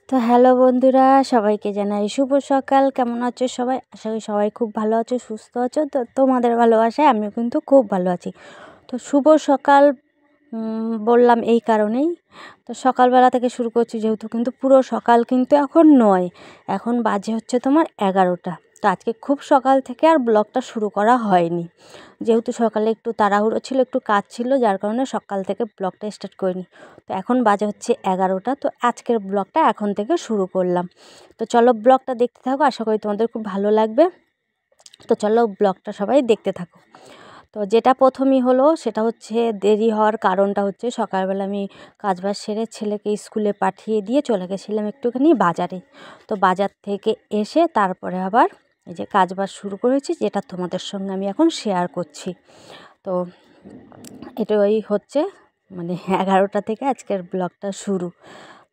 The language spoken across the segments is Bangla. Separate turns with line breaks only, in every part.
তো হ্যালো বন্ধুরা, সবাইকে জানাই শুভ সকাল। কেমন আছো সবাই? আশা করি সবাই খুব ভালো আছো, সুস্থ আছো। তো তোমাদের ভালোবাসায় আমিও কিন্তু খুব ভালো আছি। তো শুভ সকাল বললাম এই কারণেই। তো সকালবেলা থেকে শুরু করছি, যেহেতু কিন্তু পুরো সকাল কিন্তু এখন নয়, এখন বাজে হচ্ছে তোমার 11টা। তো আজকে খুব সকাল থেকে আর ব্লগটা শুরু করা হয়নি, যেহেতু সকালে একটু তাড়াহুড়ো ছিল, একটু কাজ ছিল, যার কারণে সকাল থেকে ব্লগটা স্টার্ট করিনি। তো এখন বাজে হচ্ছে 11টা। তো আজকের ব্লগটা এখন থেকে শুরু করলাম। তো চলো ব্লগটা দেখতে থাকো, আশা করি তোমাদের খুব ভালো লাগবে। তো চলো ব্লগটা সবাই দেখতে থাকো। তো যেটা প্রথমেই হলো সেটা হচ্ছে দেরি হওয়ার কারণটা হচ্ছে, সকালবেলা আমি কাজবাজ সেরে ছেলেকে স্কুলে পাঠিয়ে দিয়ে চলে গেছিলাম একটুখানি বাজারে। তো বাজার থেকে এসে তারপরে আবার এই যে কাজবাজ শুরু করেছি, যেটা তোমাদের সঙ্গে আমি এখন শেয়ার করছি। তো এটাই হচ্ছে মানে 11টা থেকে আজকের ব্লগটা শুরু।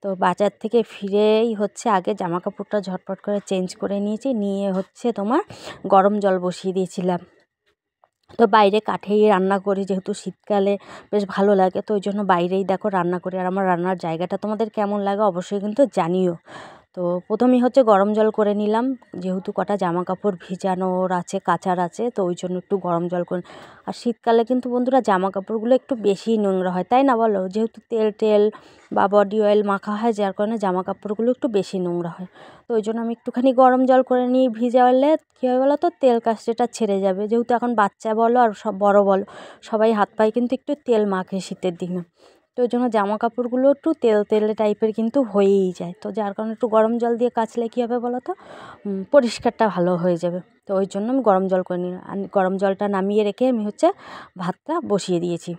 তো বাজার থেকে ফিরেই হচ্ছে আগে জামা কাপড়টা ঝটপট করে চেঞ্জ করে নিয়েছি, নিয়ে হচ্ছে তোমার গরম জল বসিয়ে দিয়েছিলাম। তো বাইরে কাঠেই রান্না করি, যেহেতু শীতকালে বেশ ভালো লাগে, তো ওই জন্য বাইরেই দেখো রান্না করি। আর আমার রান্নার জায়গাটা তোমাদের কেমন লাগে অবশ্যই কিন্তু জানিও। তো প্রথমেই হচ্ছে গরম জল করে নিলাম, যেহেতু কটা জামা কাপড় ভিজানোর আছে, কাচার আছে, তো ওই জন্য একটু গরম জল করে। আর শীতকালে কিন্তু বন্ধুরা জামা কাপড়গুলো একটু বেশি নোংরা হয়, তাই না বলো? যেহেতু তেল টেল বা বডি অয়েল মাখা হয়, যার কারণে জামা কাপড়গুলো একটু বেশি নোংরা হয়। তো ওই জন্য আমি একটুখানি গরম জল করে নিই, ভিজালে কী হয় বলো তো, তেল কাস্টেটা ছেড়ে যাবে। যেহেতু এখন বাচ্চা বলো আর সব বড় বলো, সবাই হাত পায়ে কিন্তু একটু তেল মাখে শীতের দিনে। তো ওই জন্য জামা কাপড়গুলো একটু তেল তেলে টাইপের কিন্তু হয়েই যায়। তো যার কারণে একটু গরম জল দিয়ে কাচলে কী হবে বলো তো, পরিষ্কারটা ভালো হয়ে যাবে। তো ওই জন্য আমি গরম জল করে নিলাম। আর গরম জলটা নামিয়ে রেখে আমি হচ্ছে ভাতটা বসিয়ে দিয়েছি।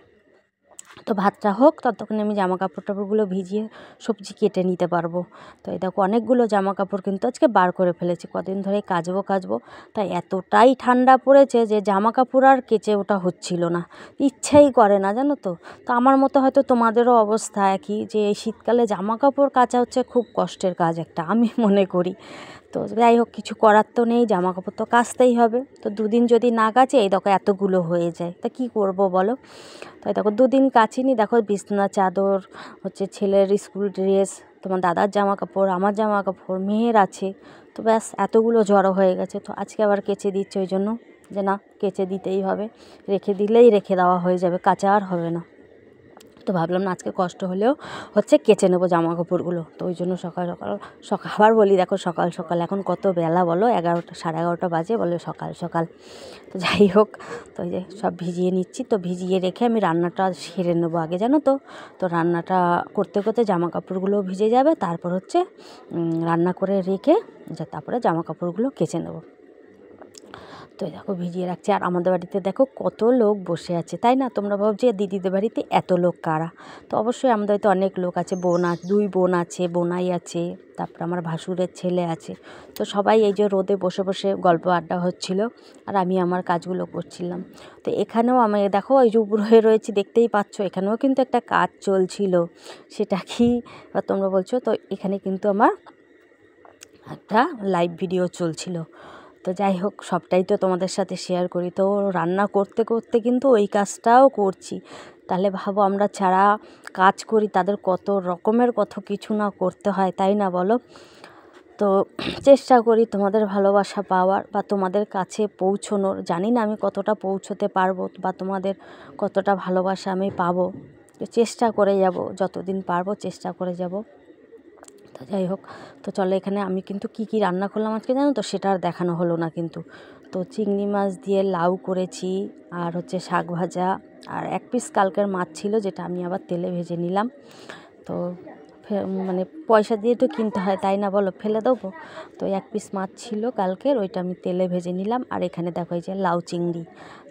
তো ভাতটা হোক, ততক্ষণে আমি জামা কাপড় টাপড়গুলো ভিজিয়ে সবজি কেটে নিতে পারবো। তো এই দেখো অনেকগুলো জামা কাপড় কিন্তু আজকে বার করে ফেলেছি, কদিন ধরে কাচবো। তাই এতটাই ঠান্ডা পড়েছে যে জামা কাপড় আর কেচে ওটা হচ্ছিল না, ইচ্ছাই করে না, জানো তো। তো আমার মতো হয়তো তোমাদেরও অবস্থা একই, যে এই শীতকালে জামা কাপড় কাচা হচ্ছে খুব কষ্টের কাজ একটা, আমি মনে করি। তো যাই হোক, কিছু করার তো নেই, জামা কাপড় তো কাচতেই হবে। তো দুদিন যদি না কাচে এই দেখো এতগুলো হয়ে যায়, তা কী করবো বলো। তাই দেখো দুদিন কাচিনি, দেখো বিছনা চাদর, হচ্ছে ছেলের স্কুল ড্রেস, তোমার দাদার জামা কাপড়, আমার জামা কাপড়, মেয়ের আছে, তো ব্যাস এতগুলো জড়ো হয়ে গেছে। তো আজকে আবার কেচে দিচ্ছে, ওই জন্য যে না, কেচে দিতেই হবে, রেখে দিলেই রেখে দেওয়া হয়ে যাবে, কাচা আর হবে না। তো ভাবলাম না, আজকে কষ্ট হলেও হচ্ছে কেচে নেবো জামা কাপড়গুলো। তো ওই জন্য সকাল সকাল আবার বলি, দেখো সকাল সকাল এখন কত বেলা বলো, 11টা 11:30 বাজে, বলে সকাল সকাল। তো যাই হোক, তো এই যে সব ভিজিয়ে নিচ্ছি। তো ভিজিয়ে রেখে আমি রান্নাটা সেরে নেবো আগে, জানো তো। তো রান্নাটা করতে করতে জামা কাপড়গুলো ভিজে যাবে, তারপর হচ্ছে রান্না করে রেখে তারপরে জামা কাপড়গুলো কেচে নেবো। তো দেখো ভিজিয়ে রাখছি। আর আমাদের বাড়িতে দেখো কত লোক বসে আছে, তাই না? তোমরা ভাবছো দিদিদের বাড়িতে এত লোক কারা? তো অবশ্যই আমাদের বাড়িতে অনেক লোক আছে, দুই বোন আছে, বোনাই আছে, তারপর আমার ভাসুরের ছেলে আছে। তো সবাই এই যে রোদে বসে বসে গল্প আড্ডা হচ্ছিল, আর আমি আমার কাজগুলো করছিলাম। তো এখানেও আমি দেখো এই যে উপর হয়ে রয়েছি, দেখতেই পাচ্ছ, এখানেও কিন্তু একটা কাজ চলছিল। সেটা কি তোমরা বলছো? তো এখানে কিন্তু আমার একটা লাইভ ভিডিও চলছিল। তো যাই হোক, সবটাই তো তোমাদের সাথে শেয়ার করি। তো রান্না করতে করতে কিন্তু ওই কাজটাও করছি। তাহলে ভাবো, আমরা যারা কাজ করি তাদের কত রকমের কত কিছু না করতে হয়, তাই না বলো? তো চেষ্টা করি তোমাদের ভালোবাসা পাওয়ার বা তোমাদের কাছে পৌঁছনোর। জানি না আমি কতটা পৌঁছতে পারবো বা তোমাদের কতটা ভালোবাসা আমি পাবো। তো চেষ্টা করে যাব, যতদিন পারবো চেষ্টা করে যাব। তো যাই হোক, তো চলো, এখানে আমি কিন্তু কি রান্না করলাম আজকে জানো তো, সেটা আর দেখানো হলো না কিন্তু। তো চিংড়ি মাছ দিয়ে লাউ করেছি, আর হচ্ছে শাক ভাজা, আর এক পিস কালকের মাছ ছিল, যেটা আমি আবার তেলে ভেজে নিলাম। তো মানে পয়সা দিয়ে তো কিনতে হয়, তাই না বলো, ফেলে দেবো? তো এক পিস মাছ ছিল কালকের, ওইটা আমি তেলে ভেজে নিলাম। আর এখানে দেখো এই যে লাউ চিংড়ি,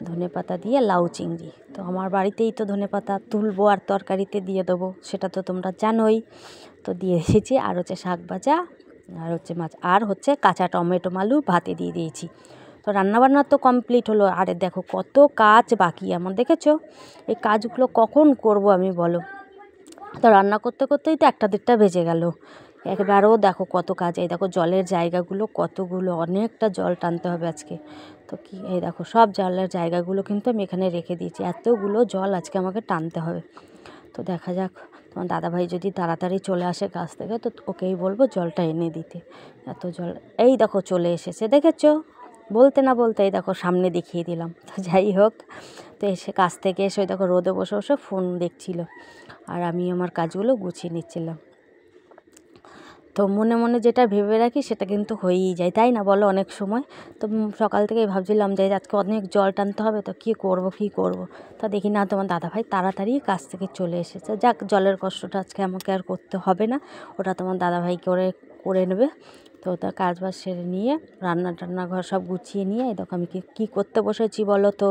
ধনেপাতা দিয়ে লাউ চিংড়ি। তো আমার বাড়িতেই তো ধনেপাতা তুলবো আর তরকারিতে দিয়ে দেবো, সেটা তো তোমরা জানোই। তো দিয়ে এসেছি। আর হচ্ছে শাক ভাজা, আর হচ্ছে মাছ, আর হচ্ছে কাঁচা টমেটো আলু ভাতে দিয়ে দিয়েছি। তো রান্নাবান্না তো কমপ্লিট হলো। আরে দেখো কত কাজ বাকি আমার, দেখেছো? এই কাজগুলো কখন করব আমি বলো? তো রান্না করতে করতেই তো 1টা 1:30 বেজে গেল। একবারও দেখো কত কাজ। এই দেখো জলের জায়গাগুলো কতগুলো, অনেকটা জল টানতে হবে আজকে। তো কি এই দেখো সব জলের জায়গাগুলো কিন্তু আমি এখানে রেখে দিয়েছি, এতগুলো জল আজকে আমাকে টানতে হবে। তো দেখা যাক। তোমার দাদাভাই যদি তাড়াতাড়ি চলে আসে কাজ থেকে তো ওকেই বলবো জলটা এনে দিতে। এত জল, এই দেখো চলে এসেছে, দেখেছো? বলতে না বলতে এই দেখো সামনে দেখিয়ে দিলাম। তো যাই হোক, তো এসে কাজ থেকে এসে ওই দেখো রোদে বসে বসে ফোন দেখছিল, আর আমি আমার কাজগুলো গুছিয়ে নিচ্ছিলাম। তো মনে মনে যেটা ভেবে রাখি সেটা কিন্তু হয়েই যায়, তাই না বলো? অনেক সময় তো সকাল থেকেই ভাবছিলাম যে আজকে অনেক জল টানতে হবে, তো কী করব। তা দেখি না তোমার দাদাভাই তাড়াতাড়ি কাজ থেকে চলে এসেছে। যাক, জলের কষ্টটা আজকে আমাকে আর করতে হবে না, ওটা তোমার দাদাভাই করে নেবে। তো তার কাজবাজ সেরে নিয়ে রান্নাঘর সব গুছিয়ে নিয়ে এই দেখো আমি কী করতে বসেছি বলো তো?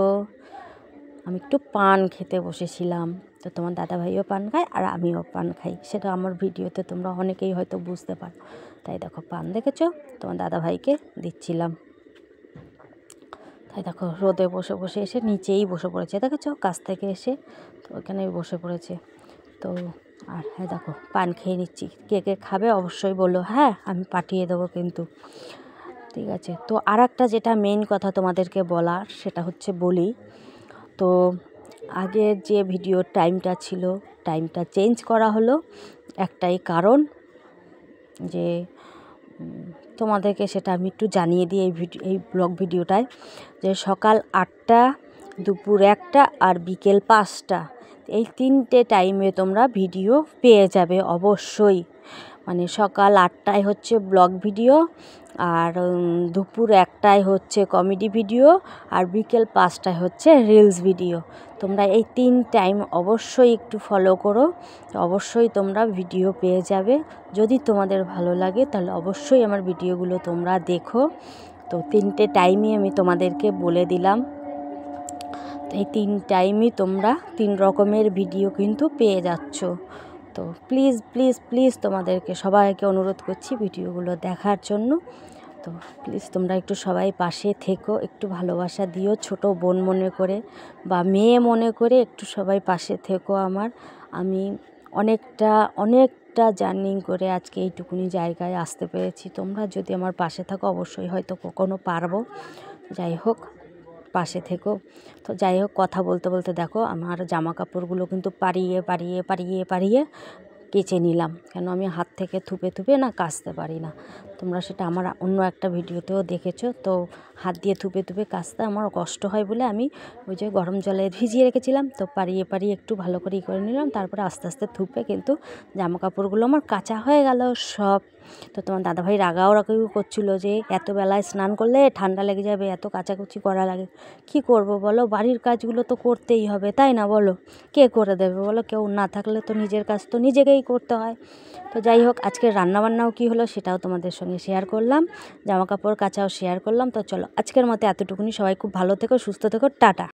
আমি একটু পান খেতে বসেছিলাম। তো তোমার দাদাভাইও পান খায় আর আমিও পান খাই, সেটা আমার ভিডিওতে তোমরা অনেকেই হয়তো বুঝতে পারো। তাই দেখো পান দেখেছো, তোমার দাদাভাইকে দিচ্ছিলাম। তাই দেখো রোদে বসে বসে এসে নিচেই বসে পড়েছে, দেখেছো? কাজ থেকে এসে তো ওখানেই বসে পড়েছে। তো আর হ্যাঁ দেখো পান খেয়ে নিচ্ছি। কে কে খাবে অবশ্যই বলো, হ্যাঁ আমি পাঠিয়ে দেবো কিন্তু, ঠিক আছে? তো আর একটা যেটা মেইন কথা তোমাদেরকে বলার সেটা হচ্ছে বলি, তো আগের যে ভিডিওর টাইমটা ছিল, টাইমটা চেঞ্জ করা হলো একটাই কারণ, যে তোমাদেরকে সেটা আমি একটু জানিয়ে দিই এই ব্লগ ভিডিওটায়, যে সকাল 8টা, দুপুর 1টা আর বিকেল 5টা, এই 3টে টাইমে তোমরা ভিডিও পেয়ে যাবে অবশ্যই। মানে সকাল 8টায় হচ্ছে ব্লগ ভিডিও, আর দুপুর 1টায় হচ্ছে কমেডি ভিডিও, আর বিকেল 5টায় হচ্ছে রিলস ভিডিও। তোমরা এই 3 টাইম অবশ্যই একটু ফলো করো, অবশ্যই তোমরা ভিডিও পেয়ে যাবে। যদি তোমাদের ভালো লাগে তাহলে অবশ্যই আমার ভিডিওগুলো তোমরা দেখো। তো 3টে টাইমই আমি তোমাদেরকে বলে দিলাম। তো এই 3 টাইমই তোমরা 3 রকমের ভিডিও কিন্তু পেয়ে যাচ্ছ। তো প্লিজ প্লিজ প্লিজ তোমাদেরকে সবাইকে অনুরোধ করছি ভিডিওগুলো দেখার জন্য। তো প্লিজ তোমরা একটু সবাই পাশে থেকো, একটু ভালোবাসা দিও, ছোট বোন মনে করে বা মেয়ে মনে করে একটু সবাই পাশে থেকো আমার। আমি অনেকটা জার্নি করে আজকে এইটুকুনি জায়গায় আসতে পেরেছি। তোমরা যদি আমার পাশে থাকো অবশ্যই হয়তো কখনো পারবো। যাই হোক, পাশে থেকো। তো যাই হোক, কথা বলতে বলতে দেখো আমার জামা কাপড়গুলো কিন্তু পাড়িয়ে কেচে নিলাম, কেন আমি হাত থেকে থুপে না কাচতে পারি না। তোমরা সেটা আমার অন্য একটা ভিডিওতেও দেখেছো। তো হাত দিয়ে থুপে কাচতে আমার কষ্ট হয় বলে আমি ওই যে গরম জলে ভিজিয়ে রেখেছিলাম, তো পাড়িয়ে একটু ভালো করে নিলাম, তারপরে আস্তে আস্তে থুপে কিন্তু জামা কাপড়গুলো আমার কাচা হয়ে গেল সব। তো তোমার দাদাভাই রাগাও করছিলো যে এত বেলায় স্নান করলে ঠান্ডা লেগে যাবে, এত কাচাকুচি করা লাগে। কি করব বলো, বাড়ির কাজগুলো তো করতেই হবে, তাই না বলো? কে করে দেবে বলো? কেউ না থাকলে তো নিজের কাজ তো নিজেকেই করতে হয়। তো যাই হোক, আজকের রান্নাবান্নাও কী হলো সেটাও তোমাদের সঙ্গে শেয়ার করলাম, জামা কাপড় কাচাও শেয়ার করলাম। তো চলো আজকের মতো এতটুকুনি, সবাই খুব ভালো থেকো, সুস্থ থেকো, টাটা।